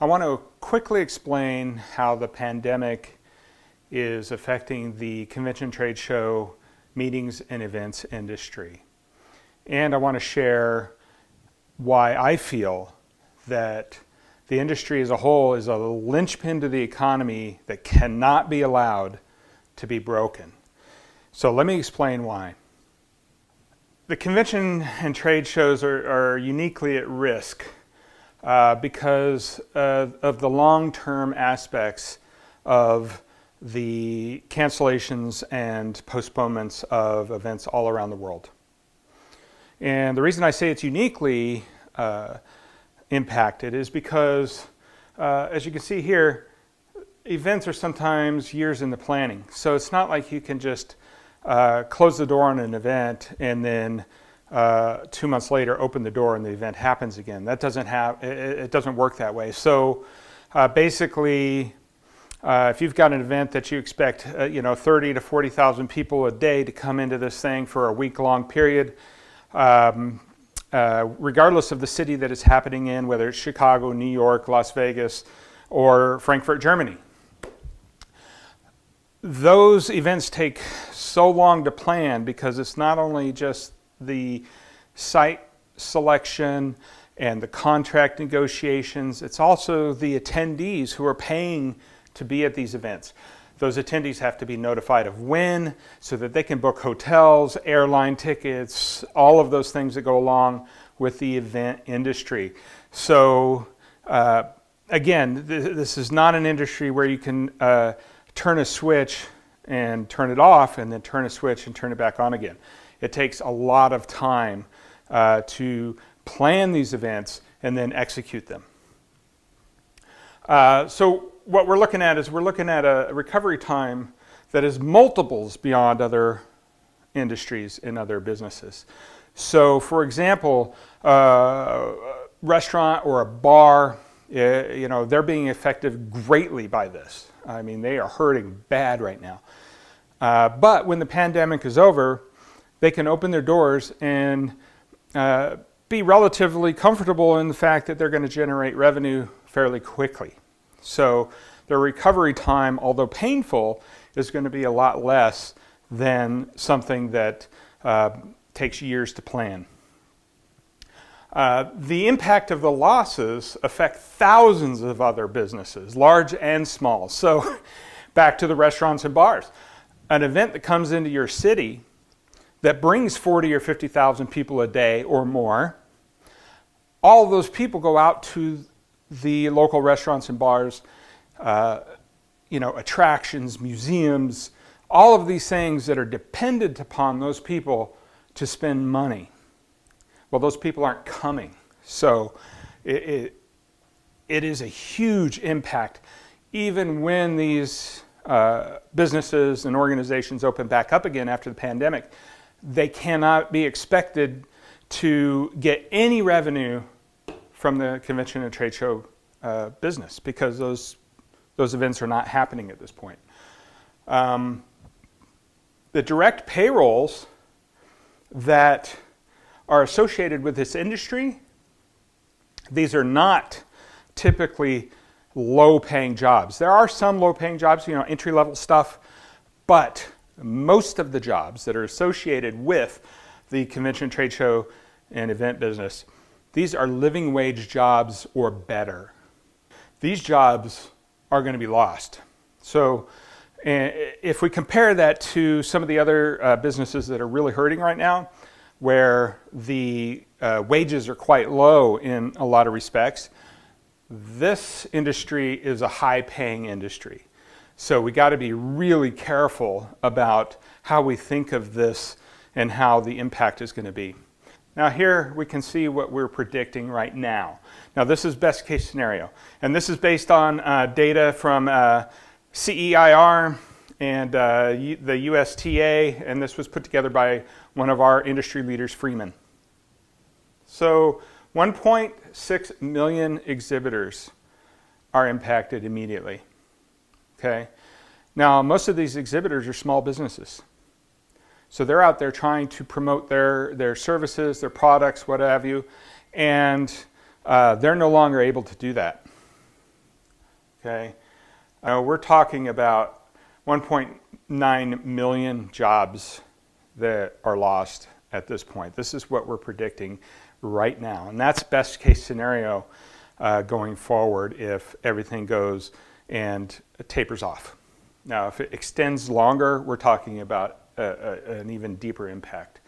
I want to quickly explain how the pandemic is affecting the convention trade show meetings and events industry. And I want to share why I feel that the industry as a whole is a linchpin to the economy that cannot be allowed to be broken. So let me explain why. The convention and trade shows are uniquely at risk because of the long-term aspects of the cancellations and postponements of events all around the world. And the reason I say it's uniquely impacted is because, as you can see here, events are sometimes years in the planning. So it's not like you can just close the door on an event and then 2 months later open the door and the event happens again. That doesn't it doesn't work that way. So basically, if you've got an event that you expect 30 to 40,000 people a day to come into this thing for a week-long period, regardless of the city that it's happening in, whether it's Chicago, New York, Las Vegas, or Frankfurt, Germany, those events take so long to plan because it's not only just the site selection and the contract negotiations, it's also the attendees who are paying to be at these events. Those attendees have to be notified of when so that they can book hotels, airline tickets, all of those things that go along with the event industry. So again, this is not an industry where you can turn a switch and turn it off and then turn a switch and turn it back on again. It takes a lot of time to plan these events and then execute them. So what we're looking at is a recovery time that is multiples beyond other industries and other businesses. So for example, a restaurant or a bar, they're being affected greatly by this. I mean, they are hurting bad right now. But when the pandemic is over, they can open their doors and be relatively comfortable in the fact that they're going to generate revenue fairly quickly. So their recovery time, although painful, is going to be a lot less than something that takes years to plan. The impact of the losses affect thousands of other businesses, large and small. So back to the restaurants and bars. An event that comes into your city that brings 40 or 50,000 people a day or more, all of those people go out to the local restaurants and bars, attractions, museums, all of these things that are dependent upon those people to spend money. Well, those people aren't coming. So it is a huge impact. Even when these businesses and organizations open back up again after the pandemic, they cannot be expected to get any revenue from the convention and trade show business because those events are not happening at this point. The direct payrolls that are associated with this industry, these are not typically low-paying jobs. There are some low-paying jobs, entry-level stuff, but most of the jobs that are associated with the convention, trade show, and event business, these are living wage jobs or better. These jobs are going to be lost. So if we compare that to some of the other businesses that are really hurting right now, where the wages are quite low in a lot of respects, this industry is a high-paying industry. So we got to be really careful about how we think of this and how the impact is going to be. Now here we can see what we're predicting right now. Now this is best case scenario, and this is based on data from CEIR and the USTA, and this was put together by one of our industry leaders, Freeman. So 1.6 million exhibitors are impacted immediately. Okay. Now, most of these exhibitors are small businesses. So they're out there trying to promote their services, their products, what have you, and they're no longer able to do that. Okay, we're talking about 1.9 million jobs that are lost at this point. This is what we're predicting right now, and that's best case scenario going forward if everything goes and tapers off. Now, if it extends longer, we're talking about an even deeper impact.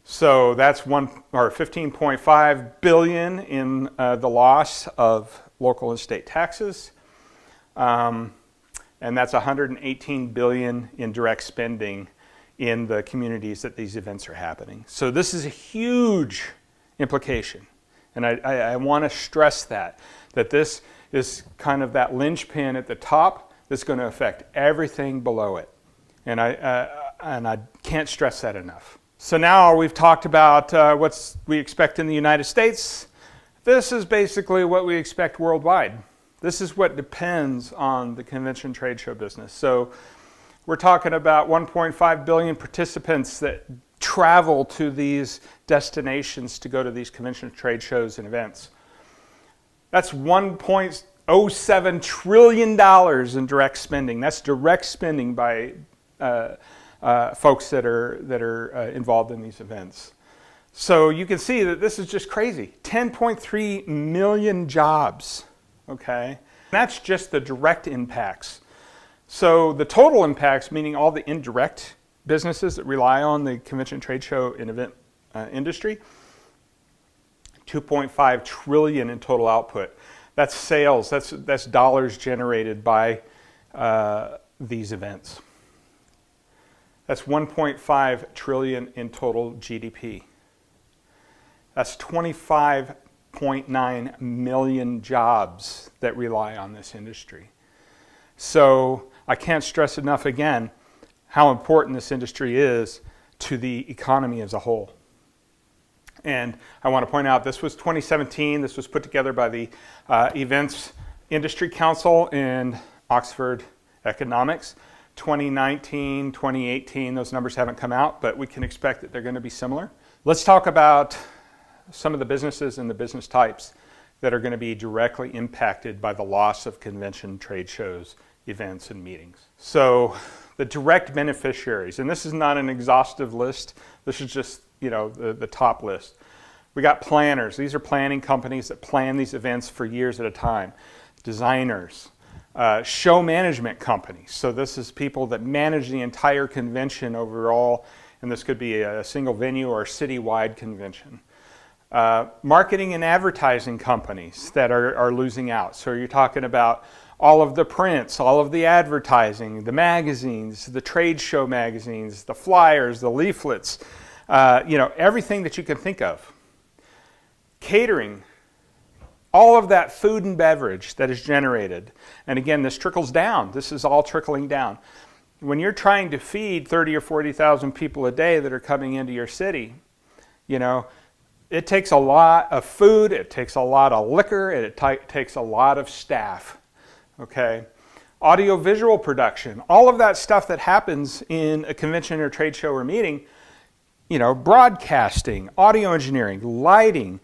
So that's 15.5 billion in the loss of local and state taxes, and that's 118 billion in direct spending in the communities that these events are happening. So this is a huge implication, and I want to stress that this is kind of that linchpin at the top that's going to affect everything below it, and I can't stress that enough. So now we've talked about what we expect in the United States. This is basically what we expect worldwide. This is what depends on the convention trade show business. So we're talking about 1.5 billion participants that travel to these destinations to go to these convention trade shows and events. That's $1.07 trillion in direct spending. That's direct spending by folks that are involved in these events. So you can see that this is just crazy. 10.3 million jobs, okay? That's just the direct impacts. So the total impacts, meaning all the indirect businesses that rely on the convention trade show and event industry, 2.5 trillion in total output. That's sales, that's dollars generated by these events. That's 1.5 trillion in total GDP. That's 25.9 million jobs that rely on this industry. So I can't stress enough again how important this industry is to the economy as a whole. And I want to point out this was 2017. This was put together by the Events Industry Council in Oxford Economics. 2019, 2018, those numbers haven't come out, but we can expect that they're going to be similar. Let's talk about some of the businesses and the business types that are going to be directly impacted by the loss of convention trade shows, events, and meetings. So the direct beneficiaries, and this is not an exhaustive list, this is just the top list. We got planners. These are planning companies that plan these events for years at a time. Designers, show management companies. So this is people that manage the entire convention overall, and this could be a single venue or a citywide convention. Marketing and advertising companies that are losing out. So you're talking about all of the prints, all of the advertising, the magazines, the trade show magazines, the flyers, the leaflets, everything that you can think of. Catering, all of that food and beverage that is generated. And again, this trickles down. This is all trickling down. When you're trying to feed 30 or 40,000 people a day that are coming into your city, it takes a lot of food, it takes a lot of liquor, and it takes a lot of staff. Okay? Audio-visual production, all of that stuff that happens in a convention or trade show or meeting, broadcasting, audio engineering, lighting,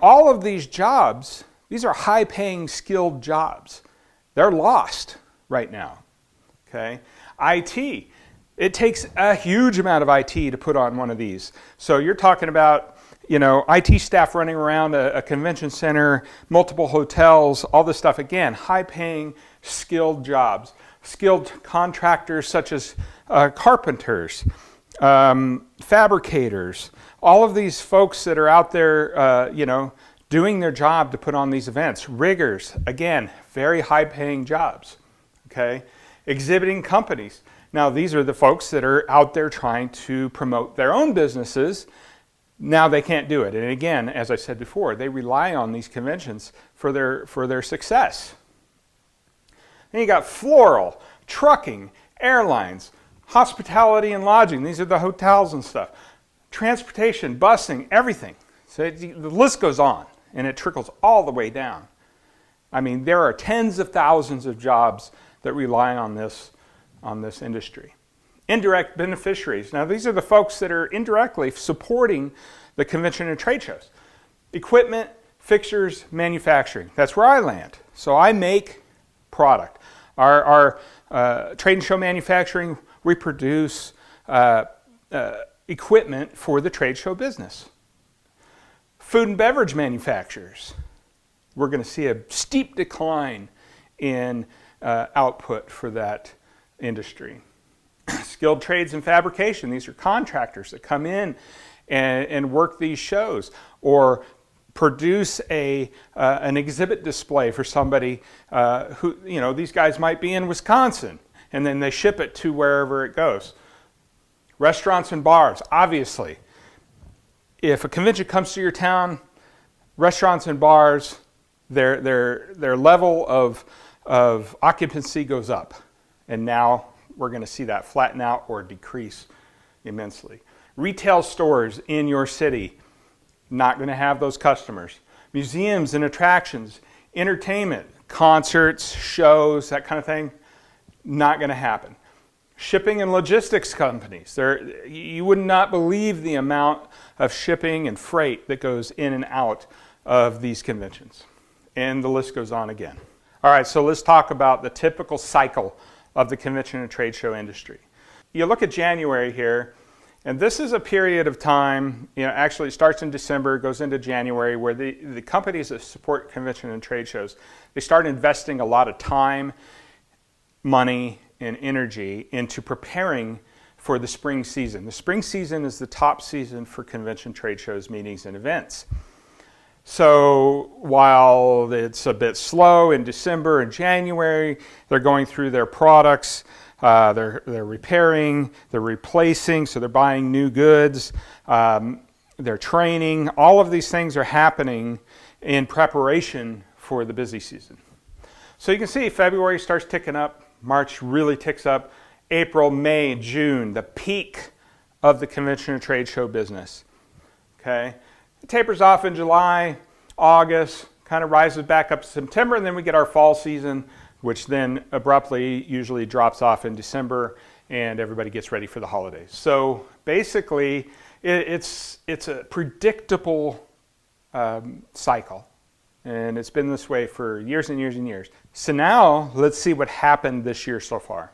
all of these jobs, these are high-paying, skilled jobs. They're lost right now. Okay? IT, it takes a huge amount of IT to put on one of these. So you're talking about, IT staff running around a convention center, multiple hotels, all this stuff. Again, high-paying, skilled jobs. Skilled contractors such as carpenters, fabricators, all of these folks that are out there, doing their job to put on these events. Riggers, again, very high-paying jobs. Okay, exhibiting companies. Now, these are the folks that are out there trying to promote their own businesses. Now they can't do it. And again, as I said before, they rely on these conventions for their success. Then you got floral, trucking, airlines, hospitality and lodging. These are the hotels and stuff. Transportation, busing, everything. So the list goes on, and it trickles all the way down. I mean, there are tens of thousands of jobs that rely on this industry. Indirect beneficiaries. Now, these are the folks that are indirectly supporting the convention and trade shows. Equipment, fixtures, manufacturing. That's where I land. So I make product. Our trade and show manufacturing, we produce equipment for the trade show business. Food and beverage manufacturers, we're going to see a steep decline in output for that industry. Skilled trades and fabrication, these are contractors that come in and work these shows, or produce an exhibit display for somebody who, these guys might be in Wisconsin, and then they ship it to wherever it goes. Restaurants and bars, obviously. If a convention comes to your town, restaurants and bars, their level of occupancy goes up. And now we're going to see that flatten out or decrease immensely. Retail stores in your city, not going to have those customers. Museums and attractions, entertainment, concerts, shows, that kind of thing, not going to happen. Shipping and logistics companies, you would not believe the amount of shipping and freight that goes in and out of these conventions. And the list goes on again. All right, so let's talk about the typical cycle of the convention and trade show industry. You look at January here, and this is a period of time, actually it starts in December, goes into January, where the companies that support convention and trade shows, they start investing a lot of time, money, and energy into preparing for the spring season. The spring season is the top season for convention, trade shows, meetings, and events. So while it's a bit slow in December and January, they're going through their products, they're repairing, they're replacing, so they're buying new goods, they're training. All of these things are happening in preparation for the busy season. So you can see February starts ticking up, March really ticks up, April, May, June, the peak of the convention and trade show business. Okay? It tapers off in July, August, kind of rises back up to September, and then we get our fall season, which then abruptly usually drops off in December, and everybody gets ready for the holidays. So basically, it's a predictable cycle, and it's been this way for years and years and years. So now, let's see what happened this year so far.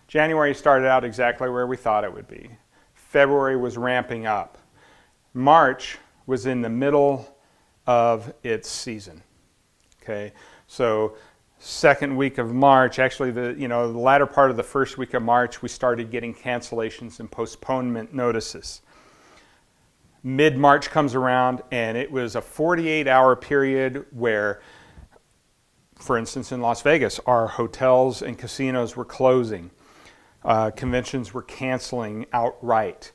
January started out exactly where we thought it would be. February was ramping up. March was in the middle of its season. Okay, so second week of March, actually the latter part of the first week of March, we started getting cancellations and postponement notices. Mid-March comes around, and it was a 48-hour period where, for instance, in Las Vegas, our hotels and casinos were closing. Conventions were canceling outright.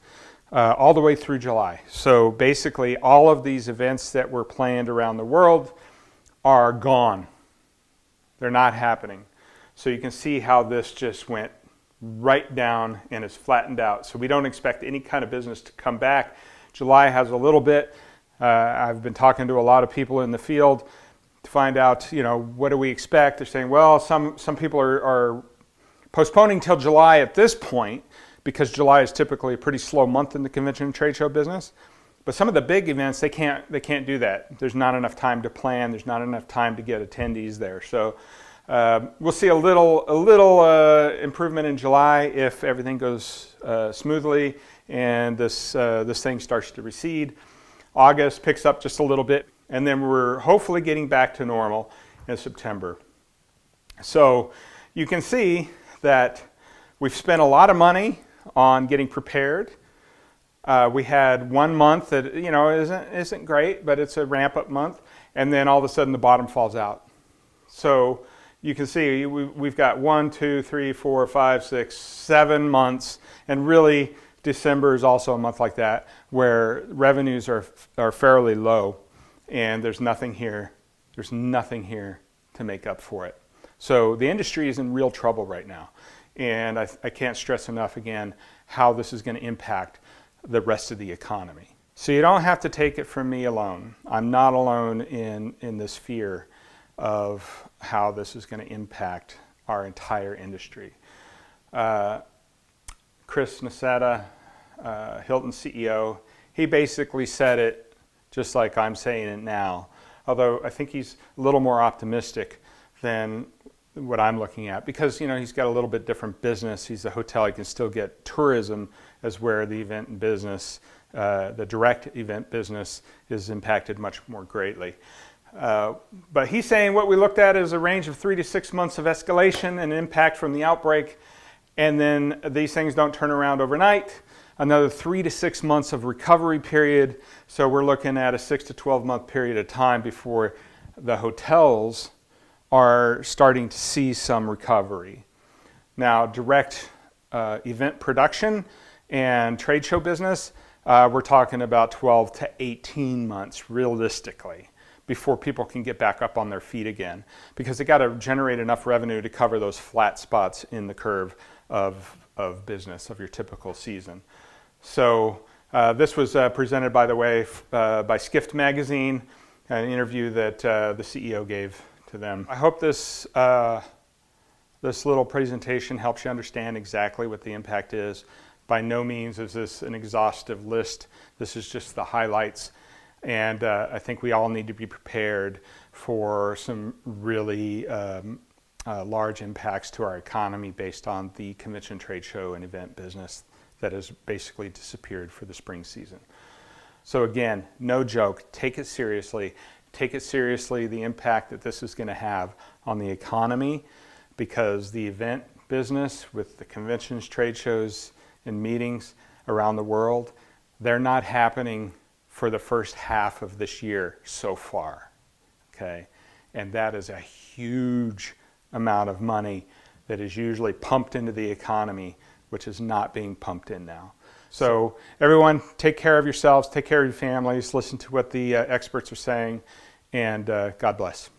All the way through July. So basically all of these events that were planned around the world are gone. They're not happening. So you can see how this just went right down and is flattened out. So we don't expect any kind of business to come back. July has a little bit. I've been talking to a lot of people in the field to find out, what do we expect? They're saying, well, some people are postponing till July at this point, because July is typically a pretty slow month in the convention and trade show business. But some of the big events, they can't do that. There's not enough time to plan. There's not enough time to get attendees there. So we'll see a little improvement in July if everything goes smoothly and this thing starts to recede. August picks up just a little bit, and then we're hopefully getting back to normal in September. So you can see that we've spent a lot of money on getting prepared. We had 1 month that isn't great, but it's a ramp-up month, and then all of a sudden the bottom falls out. So you can see we've got 1, 2, 3, 4, 5, 6, 7 months, and really December is also a month like that where revenues are fairly low, and there's nothing here. There's nothing here to make up for it. So the industry is in real trouble right now. And I can't stress enough again how this is going to impact the rest of the economy. So you don't have to take it from me alone. I'm not alone in this fear of how this is going to impact our entire industry. Chris Nassetta, Hilton CEO, he basically said it just like I'm saying it now, although I think he's a little more optimistic than what I'm looking at, because he's got a little bit different business. He's a hotel. He can still get tourism, as where the event business, the direct event business, is impacted much more greatly. But he's saying what we looked at is a range of 3 to 6 months of escalation and impact from the outbreak, and then these things don't turn around overnight. Another 3 to 6 months of recovery period. So we're looking at a 6 to 12 month period of time before the hotels are starting to see some recovery. Now, direct event production and trade show business, we're talking about 12 to 18 months realistically before people can get back up on their feet again, because they got to generate enough revenue to cover those flat spots in the curve of business of your typical season. So this was presented, by the way, by Skift Magazine, an interview that the CEO gave to them. I hope this little presentation helps you understand exactly what the impact is. By no means is this an exhaustive list. This is just the highlights. And I think we all need to be prepared for some really large impacts to our economy based on the convention, trade show, and event business that has basically disappeared for the spring season. So again, no joke. Take it seriously. Take it seriously, the impact that this is going to have on the economy, because the event business with the conventions, trade shows, and meetings around the world, they're not happening for the first half of this year so far, okay? And that is a huge amount of money that is usually pumped into the economy, which is not being pumped in now. So everyone, take care of yourselves, take care of your families, listen to what the experts are saying, and God bless.